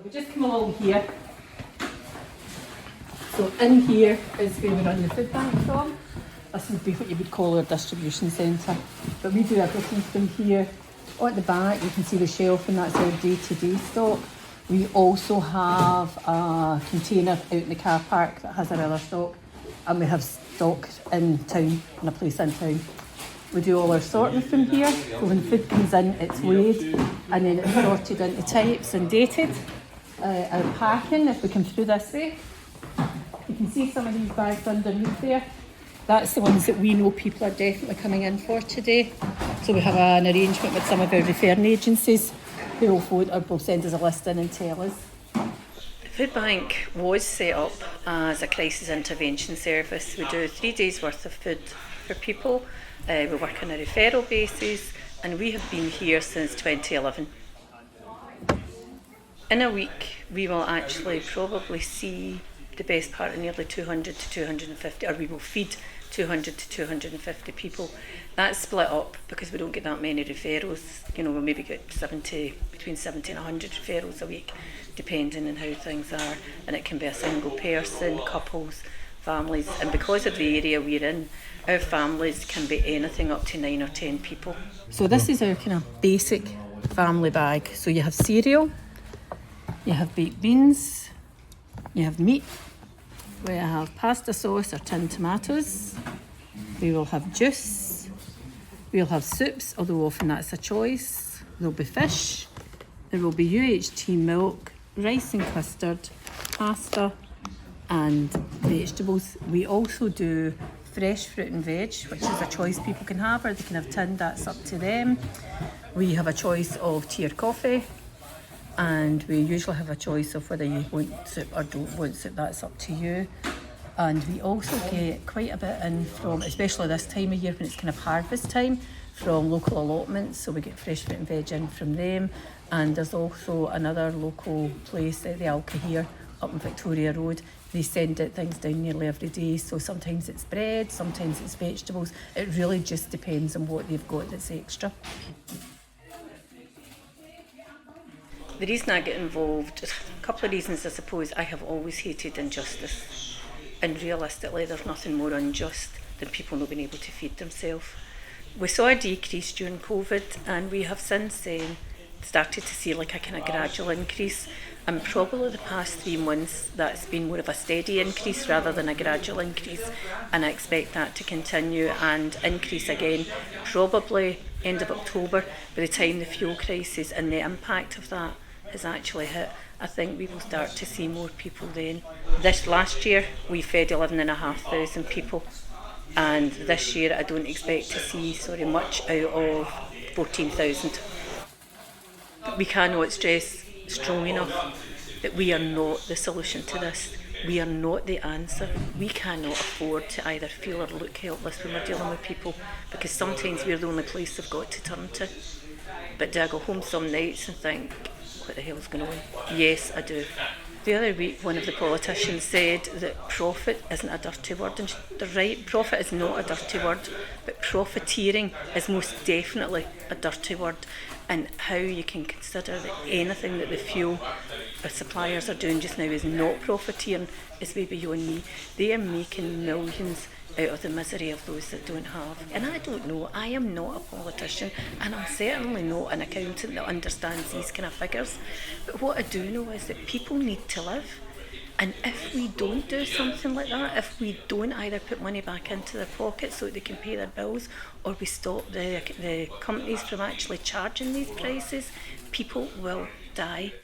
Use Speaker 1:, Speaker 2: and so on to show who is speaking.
Speaker 1: We just come along here. So in here is where we run the food bank from. This would be what you would call our distribution centre. But we do everything from here. At the back you can see the shelf, and that's our day-to-day stock. We also have a container out in the car park that has our other stock. And we have stock in town, in a place in town. We do all our sorting from here. So when food comes in, it's weighed and then it's sorted into types and dated. Our packing, if we come through this way, you can see some of these bags underneath there. That's the ones that we know people are definitely coming in for today. So we have an arrangement with some of our referring agencies who will phone or will send us a list in and tell us.
Speaker 2: The food bank was set up as a crisis intervention service. We do 3 days worth of food for people. We work on a referral basis, and we have been here since 2011. In a week, we will actually probably see the best part of nearly 200 to 250, or we will feed 200 to 250 people. That's split up because we don't get that many referrals. You know, we'll maybe get between 70 and 100 referrals a week, depending on how things are. And it can be a single person, couples, families. And because of the area we're in, our families can be anything up to 9 or 10 people.
Speaker 1: So this is our kind of basic family bag. So you have cereal, you have baked beans, you have meat, we have pasta sauce or tinned tomatoes, we will have juice, we'll have soups, although often that's a choice, there'll be fish, there will be UHT milk, rice and custard, pasta and vegetables. We also do fresh fruit and veg, which is a choice people can have, or they can have tinned, that's up to them. We have a choice of tea or coffee, and we usually have a choice of whether you want soup or don't want soup, that's up to you. And we also get quite a bit in from, especially this time of year when it's kind of harvest time, from local allotments, so we get fresh fruit and veg in from them. And there's also another local place, the Alka here, up in Victoria Road. They send out things down nearly every day, so sometimes it's bread, sometimes it's vegetables. It really just depends on what they've got that's extra.
Speaker 2: The reason I get involved, a couple of reasons I suppose. I have always hated injustice, and realistically there's nothing more unjust than people not being able to feed themselves. We saw a decrease during COVID, and we have since then started to see like a kind of gradual increase, and probably the past 3 months that's been more of a steady increase rather than a gradual increase, and I expect that to continue and increase again probably end of October, by the time the fuel crisis and the impact of that has actually hit. I think we will start to see more people then. This last year we fed 11,500 people, and this year I don't expect to see much out of 14,000. We cannot stress strong enough that we are not the solution to this. We are not the answer. We cannot afford to either feel or look helpless when we're dealing with people, because sometimes we're the only place they've got to turn to. But do I go home some nights and think, what the hell's going on? Yes, I do. The other week, one of the politicians said that profit isn't a dirty word, and they're right, profit is not a dirty word, but profiteering is most definitely a dirty word. And how you can consider that anything that the fuel suppliers are doing just now is not profiteering is way beyond me. They are making millions out of the misery of those that don't have. And I don't know, I am not a politician, and I'm certainly not an accountant that understands these kind of figures. But what I do know is that people need to live. And if we don't do something like that, if we don't either put money back into their pockets so that they can pay their bills, or we stop the companies from actually charging these prices, people will die.